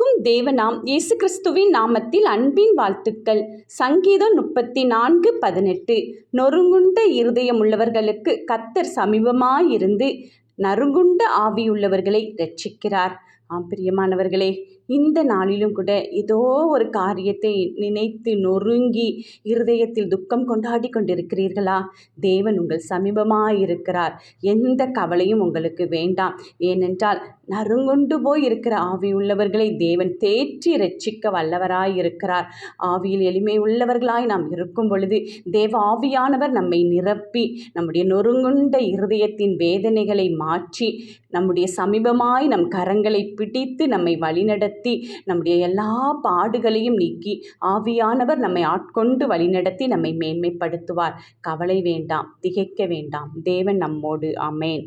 அனைவருக்கும் தேவனாம் இயேசு கிறிஸ்துவின் நாமத்தில் அன்பின் வாழ்த்துக்கள். சங்கீதம் 34:18. நொறுங்குண்ட இருதயமுள்ளவர்களுக்கு கர்த்தர் சமீபமாயிருந்து நறுங்குண்ட ஆவியுள்ளவர்களை இரட்சிக்கிறார். பிரியமானவர்களே, இந்த நாளிலும் கூட ஏதோ ஒரு காரியத்தை நினைத்து நொறுங்கி இருதயத்தில் துக்கம் கொண்டாடி கொண்டிருக்கிறீர்களா? தேவன் உங்கள் சமீபமாயிருக்கிறார். எந்த கவலையும் உங்களுக்கு வேண்டாம். ஏனென்றால் நறுங்குண்டு போய் இருக்கிற ஆவியுள்ளவர்களை தேவன் தேற்றி இரட்சிக்க வல்லவராயிருக்கிறார். ஆவியில் எளிமை உள்ளவர்களாய் நாம் இருக்கும் பொழுது தேவ ஆவியானவர் நம்மை நிரப்பி நம்முடைய நொறுங்குண்ட இருதயத்தின் வேதனைகளை மாற்றி நம்முடைய சமீபமாய் நம் கரங்களை பிடித்து நம்மை வழிநடத்தி நம்முடைய எல்லா பாடுகளையும் நீக்கி ஆவியானவர் நம்மை ஆட்கொண்டு வழிநடத்தி நம்மை மேன்மைப்படுத்துவார். கவலை வேண்டாம், திகைக்க வேண்டாம். தேவன் நம்மோடு. ஆமென்.